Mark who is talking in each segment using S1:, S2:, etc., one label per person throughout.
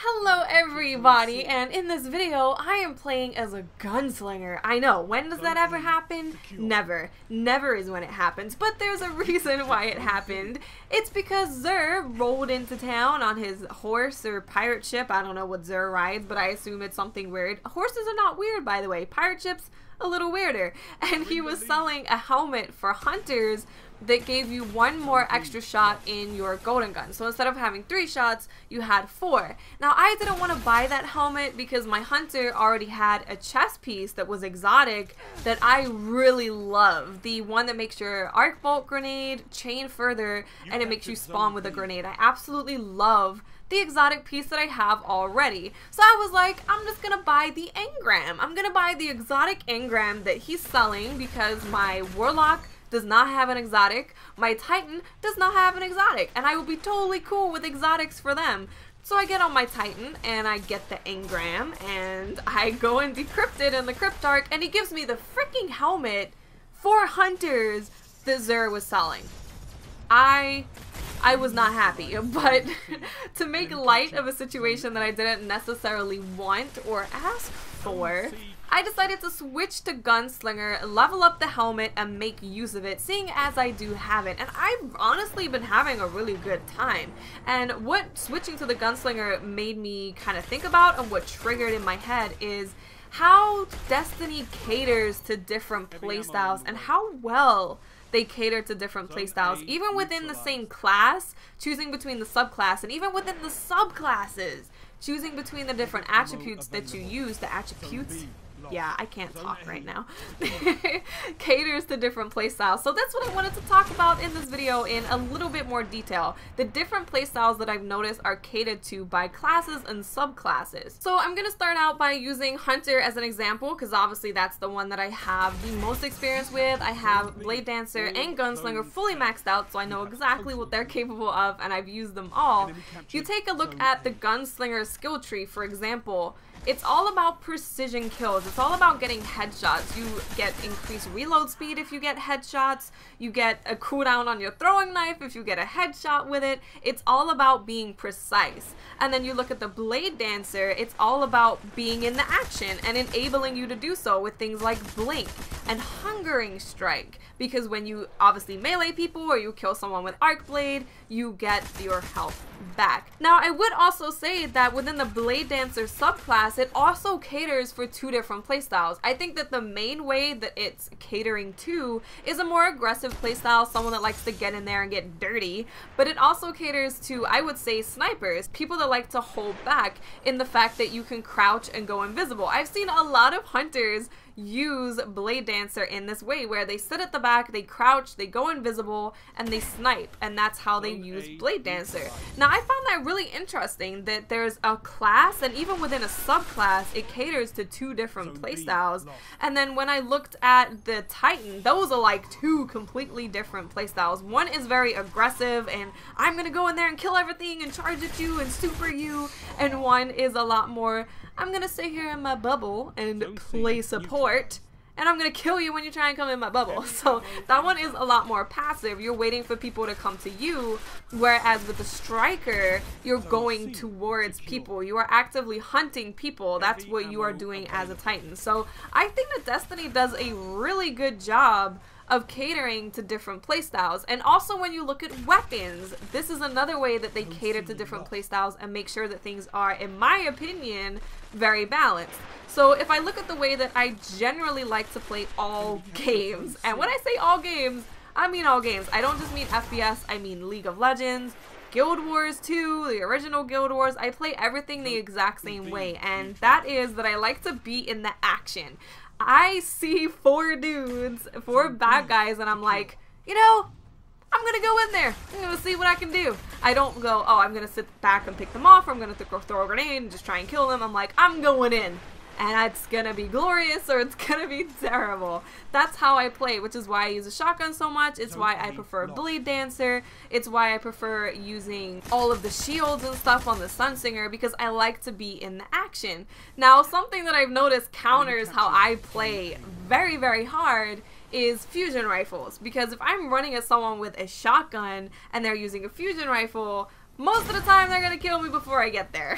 S1: Hello everybody, and in this video I am playing as a gunslinger. I know, when does that ever happen? Never. Never is when it happens, but there's a reason why it happened. It's because Xur rolled into town on his horse or pirate ship. I don't know what Xur rides, but I assume it's something weird. Horses are not weird, by the way. Pirate ships, a little weirder. And he was selling a helmet for hunters that gave you one more extra shot in your golden gun. So instead of having 3 shots, you had 4. Now I didn't want to buy that helmet because my hunter already had a chest piece that was exotic that I really love. The one that makes your arc bolt grenade chain further and it makes you spawn with a grenade. I absolutely love the exotic piece that I have already. So I was like, I'm just gonna buy the engram. I'm gonna buy the exotic engram that he's selling because my warlock does not have an exotic, my Titan does not have an exotic, and I will be totally cool with exotics for them. So I get on my Titan and I get the engram and I go and decrypt it in the Cryptarch and he gives me the freaking helmet for hunters that Xur was selling. I was not happy, but to make light of a situation that I didn't necessarily want or ask for, I decided to switch to Gunslinger, level up the helmet, and make use of it, seeing as I do have it. And I've honestly been having a really good time. And what switching to the Gunslinger made me kind of think about and what triggered in my head is how Destiny caters to different playstyles and how well they cater to different playstyles, even within the same class, choosing between the subclass, and even within the subclasses, choosing between the different attributes that you use, the attributes. Yeah, I can't talk right now. Caters to different playstyles. So that's what I wanted to talk about in this video in a little bit more detail. The different playstyles that I've noticed are catered to by classes and subclasses. So I'm going to start out by using Hunter as an example because obviously that's the one that I have the most experience with. I have Blade Dancer and Gunslinger fully maxed out, so I know exactly what they're capable of and I've used them all. If you take a look at the Gunslinger skill tree, for example, it's all about precision kills. It's all about getting headshots. You get increased reload speed if you get headshots. You get a cooldown on your throwing knife if you get a headshot with it. It's all about being precise. And then you look at the Blade Dancer, it's all about being in the action and enabling you to do so with things like Blink and Hungering Strike. Because when you obviously melee people or you kill someone with Arc Blade, you get your health back. Now I would also say that within the Blade Dancer subclass, it also caters for 2 different playstyles. I think that the main way that it's catering to is a more aggressive playstyle, someone that likes to get in there and get dirty, but it also caters to, I would say, snipers, people that like to hold back in the fact that you can crouch and go invisible. I've seen a lot of hunters use Blade Dancer in this way where they sit at the back, they crouch, they go invisible, and they snipe, and that's how they use Blade Dancer. Now I found that really interesting that there's a class, and even within a subclass it caters to 2 different playstyles. And then when I looked at the Titan, those are like 2 completely different playstyles. One is very aggressive and I'm gonna go in there and kill everything and charge at you and super you, and one is a lot more, I'm gonna sit here in my bubble and play support, and I'm gonna kill you when you try and come in my bubble. So that one is a lot more passive. You're waiting for people to come to you, whereas with the Striker, you're going towards people. You are actively hunting people. That's what you are doing as a Titan. So I think that Destiny does a really good job of catering to different playstyles. And also when you look at weapons, this is another way that they cater to different playstyles and make sure that things are, in my opinion, very balanced. So if I look at the way that I generally like to play all games, and when I say all games, I mean all games. I don't just mean FPS, I mean League of Legends, Guild Wars 2, the original Guild Wars. I play everything the exact same way, and that is that I like to be in the action. I see 4 dudes, 4 bad guys, and I'm like, you know, I'm gonna go in there. I'm gonna see what I can do. I don't go, oh, I'm gonna sit back and pick them off, or I'm gonna throw a grenade and just try and kill them. I'm like, I'm going in. And it's gonna be glorious or it's gonna be terrible. That's how I play, which is why I use a shotgun so much. It's why I prefer Blade Dancer. It's why I prefer using all of the shields and stuff on the Sunsinger, because I like to be in the action. Now, something that I've noticed counters how I play very, very hard is fusion rifles, because if I'm running at someone with a shotgun and they're using a fusion rifle, Most of the time, they're gonna kill me before I get there.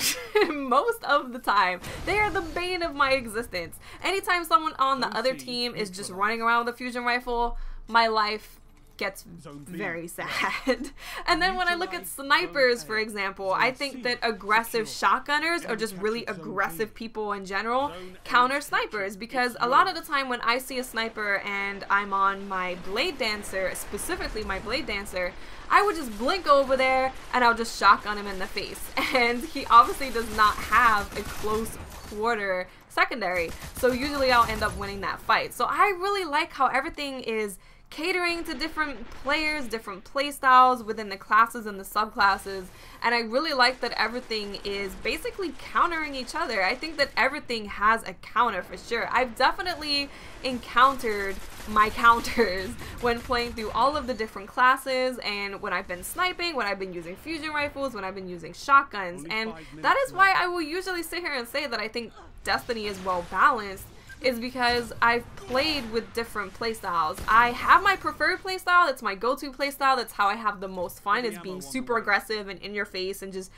S1: Most of the time. They are the bane of my existence. Anytime someone on the other team is just running around with a fusion rifle, my life gets very sad. And then when I look at snipers, for example, I think that aggressive shotgunners, or just really aggressive people in general, counter snipers, because a lot of the time when I see a sniper and I'm on my Blade Dancer, specifically my Blade Dancer, I would just blink over there and I'll just shotgun him in the face. And he obviously does not have a close quarter secondary, so usually I'll end up winning that fight. So I really like how everything is catering to different players, different playstyles within the classes and the subclasses, and I really like that everything is basically countering each other. I think that everything has a counter for sure. I've definitely encountered my counters when playing through all of the different classes, and when I've been sniping, when I've been using fusion rifles, when I've been using shotguns, and that is why I will usually sit here and say that I think Destiny is well balanced, is because I've played with different playstyles. I have my preferred playstyle, it's my go-to playstyle, that's how I have the most fun, is being super aggressive and in your face and just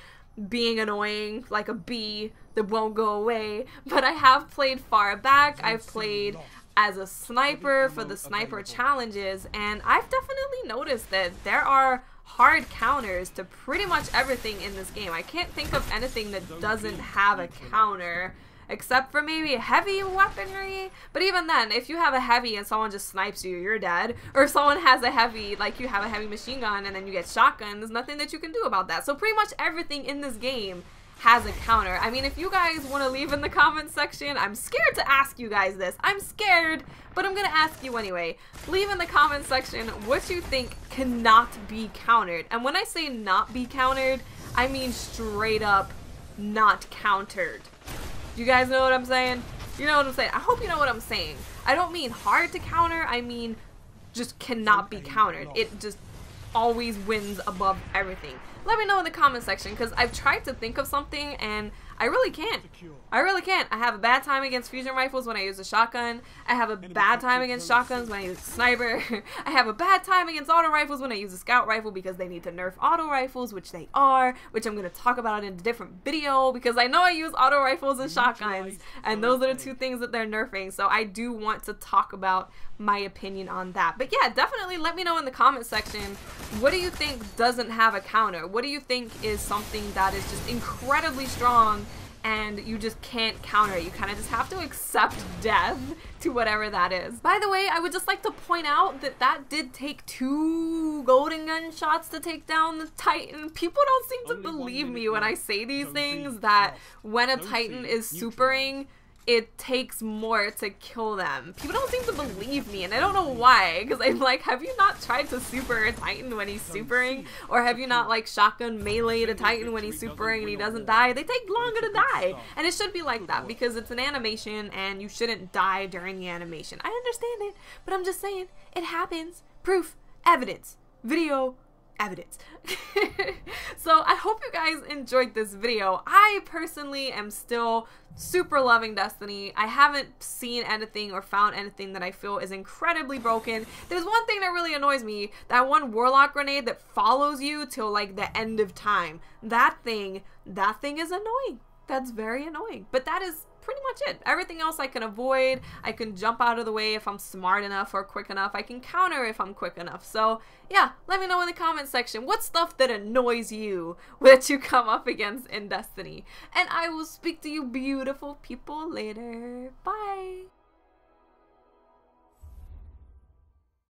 S1: being annoying like a bee that won't go away. But I have played far back, I've played as a sniper for the sniper challenges, and I've definitely noticed that there are hard counters to pretty much everything in this game. I can't think of anything that doesn't have a counter, except for maybe heavy weaponry. But even then, if you have a heavy and someone just snipes you, you're dead. Or if someone has a heavy, like you have a heavy machine gun and then you get shotgun, there's nothing that you can do about that. So pretty much everything in this game has a counter. I mean, if you guys want to leave in the comments section, I'm scared to ask you guys this. I'm scared, but I'm gonna ask you anyway. Leave in the comments section what you think cannot be countered. And when I say not be countered, I mean straight up not countered. You guys know what I'm saying? You know what I'm saying? I hope you know what I'm saying. I don't mean hard to counter, I mean just cannot be countered. It just always wins above everything. Let me know in the comment section, because I've tried to think of something and I really can't. I really can't. I have a bad time against fusion rifles when I use a shotgun. I have a bad time against shotguns when I use a sniper. I have a bad time against auto rifles when I use a scout rifle, because they need to nerf auto rifles, which they are, which I'm going to talk about in a different video, because I know I use auto rifles and shotguns, and those are the two things that they're nerfing, so I do want to talk about my opinion on that. But yeah, definitely let me know in the comment section, what do you think doesn't have a counter? What do you think is something that is just incredibly strong and you just can't counter it? You kind of just have to accept death to whatever that is. By the way, I would just like to point out that that did take 2 golden gun shots to take down the Titan. People don't seem to believe me when I say these things, that when a Titan is supering, it takes more to kill them. People don't seem to believe me, and I don't know why, because I'm like, have you not tried to super a Titan when he's supering? Or have you not like shotgun meleeed a Titan when he's supering and he doesn't die? They take longer to die, and it should be like that because it's an animation and you shouldn't die during the animation. I understand it, but I'm just saying, it happens. Proof, evidence, video, evidence. So I hope you guys enjoyed this video. I personally am still super loving Destiny. I haven't seen anything or found anything that I feel is incredibly broken. There's one thing that really annoys me, that one warlock grenade that follows you till like the end of time. That thing is annoying. That's very annoying. But that is pretty much it. Everything else I can avoid. I can jump out of the way if I'm smart enough or quick enough. I can counter if I'm quick enough. So yeah, let me know in the comment section what stuff that annoys you that you come up against in Destiny. And I will speak to you beautiful people later. Bye.